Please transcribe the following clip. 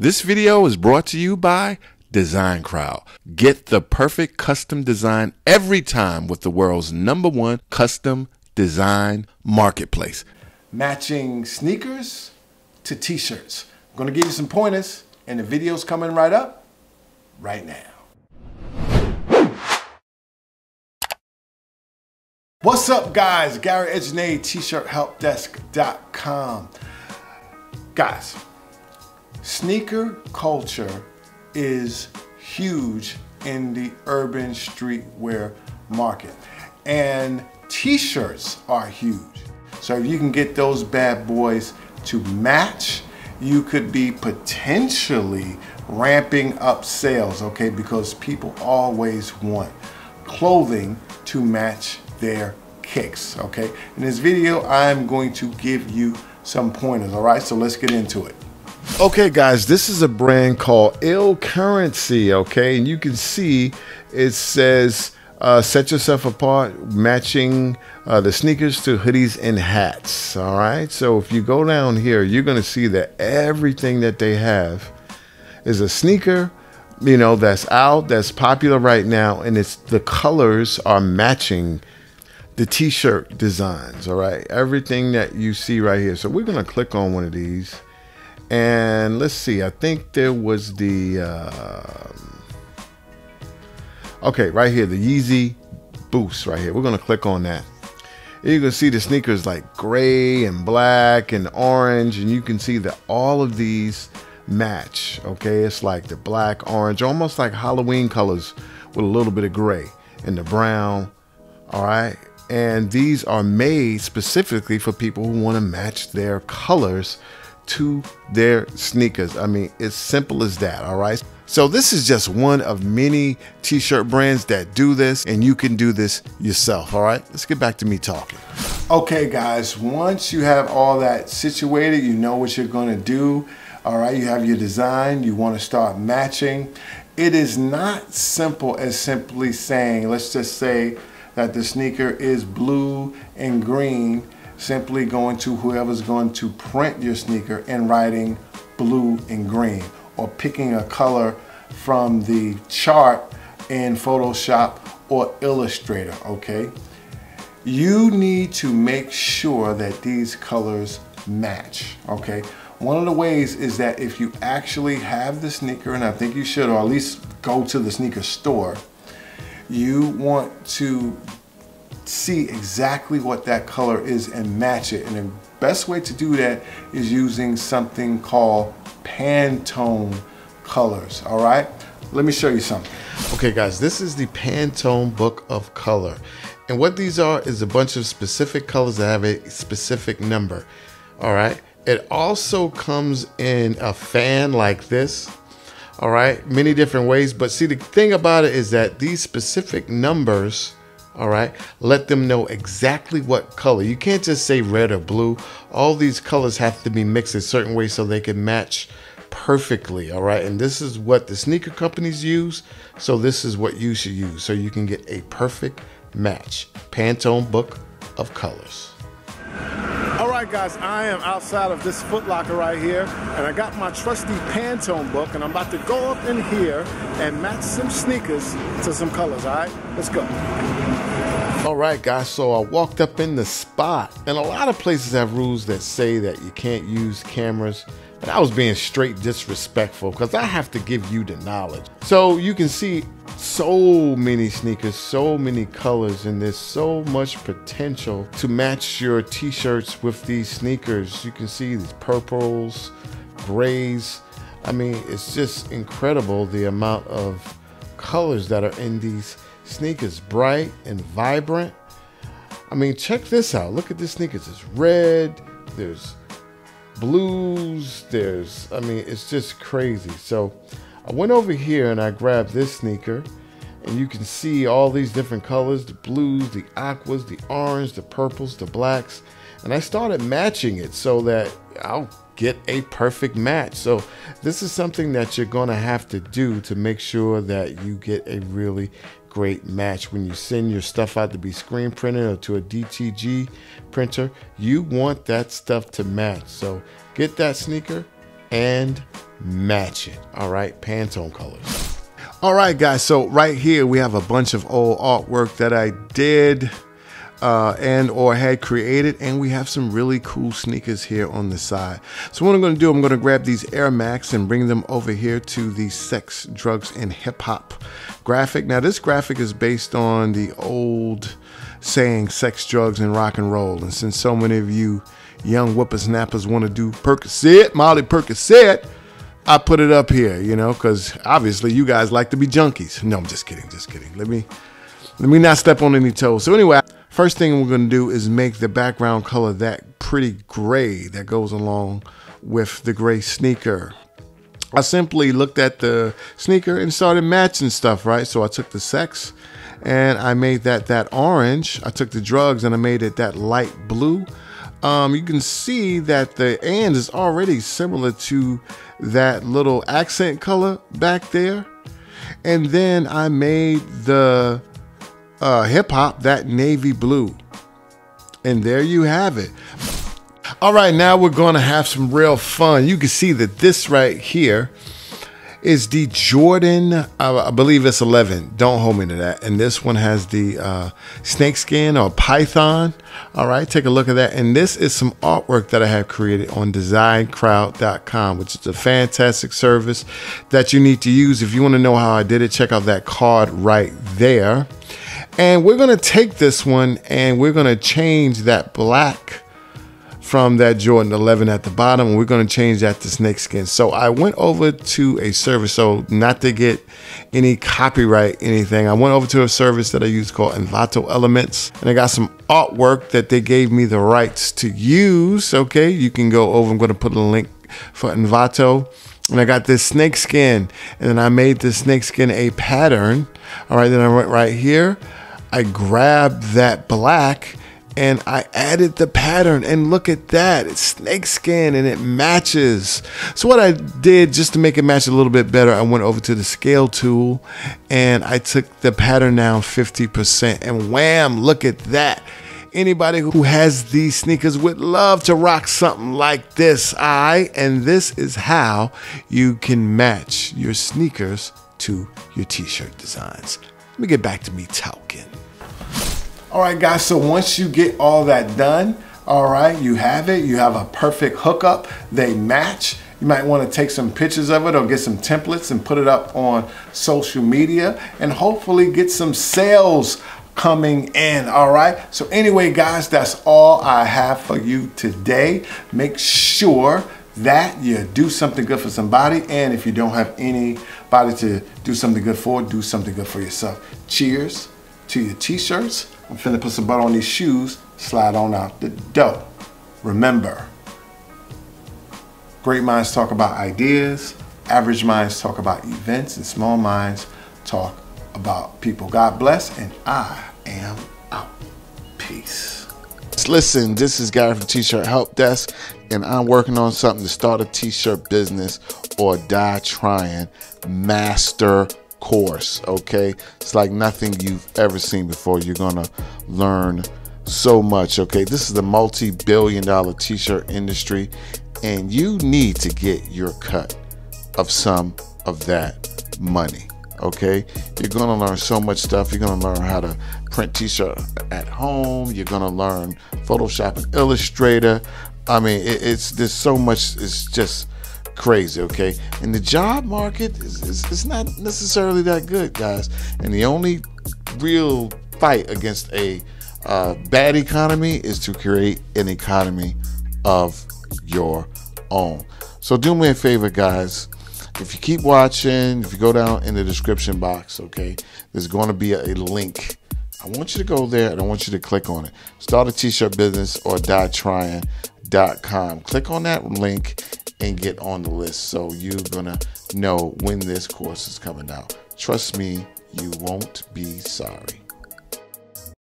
This video is brought to you by Design Crowd. Get the perfect custom design every time with the world's #1 custom design marketplace. Matching sneakers to t-shirts. I'm going to give you some pointers, and the video's coming right up right now. What's up, guys? Gary Edgenade, tshirthelpdesk.com. Guys, sneaker culture is huge in the urban streetwear market, and t-shirts are huge. So if you can get those bad boys to match, you could be potentially ramping up sales, okay? Because people always want clothing to match their kicks, okay? In this video, I'm going to give you some pointers, all right? So let's get into it. Okay, guys, this is a brand called Ill Currency, okay? And you can see it says, set yourself apart, matching the sneakers to hoodies and hats, all right? So if you go down here, you're gonna see that everything that they have is a sneaker, you know, that's out, that's popular right now, and it's the colors are matching the t-shirt designs, all right? Everything that you see right here. So we're gonna click on one of these, and let's see, I think there was the, okay, right here, the Yeezy Boost right here. We're gonna click on that. You can see the sneakers like gray and black and orange, and you can see that all of these match, okay? It's like the black, orange, almost like Halloween colors with a little bit of gray and the brown, all right? And these are made specifically for people who want to match their colors to their sneakers. I mean, it's simple as that, all right? So this is just one of many t-shirt brands that do this, and you can do this yourself, all right? Let's get back to me talking. Okay, guys, once you have all that situated, you know what you're gonna do, all right? You have your design, you wanna start matching. It is not simple as simply saying, let's just say that the sneaker is blue and green, simply going to whoever's going to print your sneaker and writing blue and green, or picking a color from the chart in Photoshop or Illustrator, okay? You need to make sure that these colors match, okay? One of the ways is that if you actually have the sneaker, and I think you should, or at least go to the sneaker store, you want to see exactly what that color is and match it. And the best way to do that is using something called Pantone Colors, all right? Let me show you something. Okay, guys, this is the Pantone Book of Color. And what these are is a bunch of specific colors that have a specific number, all right? It also comes in a fan like this, all right? Many different ways, but see, the thing about it is that these specific numbers, all right, let them know exactly what color. You can't just say red or blue. All these colors have to be mixed a certain way so they can match perfectly, all right? And this is what the sneaker companies use, so this is what you should use so you can get a perfect match. Pantone Book of Colors. All right, guys, I am outside of this Foot Locker right here, and I got my trusty Pantone book, and I'm about to go up in here and match some sneakers to some colors, all right? Let's go. All right, guys, so I walked up in the spot, and a lot of places have rules that say that you can't use cameras, but I was being straight disrespectful because I have to give you the knowledge. So you can see so many sneakers, so many colors, and there's so much potential to match your t-shirts with these sneakers. You can see these purples, grays. I mean, it's just incredible the amount of colors that are in these sneakers, bright and vibrant. I mean, check this out. Look at this sneakers. It's red, there's blues, I mean, it's just crazy. So I went over here and I grabbed this sneaker, and you can see all these different colors, the blues, the aquas, the orange, the purples, the blacks, and I started matching it so that I'll get a perfect match. So this is something that you're gonna have to do to make sure that you get a really great match. When you send your stuff out to be screen printed or to a DTG printer, you want that stuff to match. So get that sneaker and match it. All right, Pantone Colors. All right, guys, so right here we have a bunch of old artwork that I did and or had created, and we have some really cool sneakers here on the side. So what I'm going to do, I'm going to grab these Air Max and bring them over here to the Sex, Drugs, and Hip Hop graphic. Now this graphic is based on the old saying sex, drugs, and rock and roll, and since so many of you young whippersnappers want to do Percocet, Molly Percocet, I put it up here, you know, because obviously you guys like to be junkies. No, I'm just kidding, just kidding. Let me not step on any toes. So anyway, first thing we're going to do is make the background color that pretty gray that goes along with the gray sneaker. I simply looked at the sneaker and started matching stuff, right? So I took the sex and I made that orange. I took the drugs and I made it that light blue. You can see that the and is already similar to that little accent color back there. And then I made the hip hop that navy blue. And there you have it. All right, now we're gonna have some real fun. You can see that this right here is the Jordan, I believe it's 11. Don't hold me to that. And this one has the snakeskin or python. All right, take a look at that. And this is some artwork that I have created on designcrowd.com, which is a fantastic service that you need to use. If you want to know how I did it, check out that card right there. And we're going to take this one and we're going to change that black from that Jordan 11 at the bottom, and we're going to change that to snakeskin. So I went over to a service, so not to get any copyright anything, I went over to a service that I use called Envato Elements, and I got some artwork that they gave me the rights to use. Okay, you can go over, I'm going to put a link for Envato. And I got this snakeskin, and then I made this snakeskin a pattern. All right, then I went right here, I grabbed that black and I added the pattern, and look at that, it's snakeskin and it matches. So what I did, just to make it match a little bit better, I went over to the scale tool and I took the pattern down 50%, and wham, look at that. Anybody who has these sneakers would love to rock something like this. And this is how you can match your sneakers to your t-shirt designs. Let me get back to me talking. All right, guys, so once you get all that done, all right, you have it. You have a perfect hookup. They match. You might want to take some pictures of it or get some templates and put it up on social media and hopefully get some sales coming in. All right, so anyway, guys, that's all I have for you today. Make sure that you do something good for somebody, and if you don't have anybody to do something good for, do something good for yourself. Cheers to your t-shirts. I'm finna put some butter on these shoes, slide on out the door. Remember, great minds talk about ideas, average minds talk about events, and small minds talk about people. God bless, and I am out. Peace. Listen, this is Gary from T-Shirt Help Desk, and I'm working on something to start a t-shirt business or die trying. Master course, okay? It's like nothing you've ever seen before. You're gonna learn so much, okay? This is the multi-billion-dollar t-shirt industry, and you need to get your cut of some of that money, okay? You're gonna learn so much stuff. You're gonna learn how to print t-shirt at home. You're gonna learn Photoshop and Illustrator. I mean, there's so much. It's just crazy, okay? And the job market is not necessarily that good, guys. And the only real fight against a bad economy is to create an economy of your own. So do me a favor, guys. If you keep watching, if you go down in the description box, okay, there's going to be a link. I want you to go there and I want you to click on it. Start a t-shirt business or dietrying.com. Click on that link and get on the list so you're gonna know when this course is coming out. Trust me, you won't be sorry.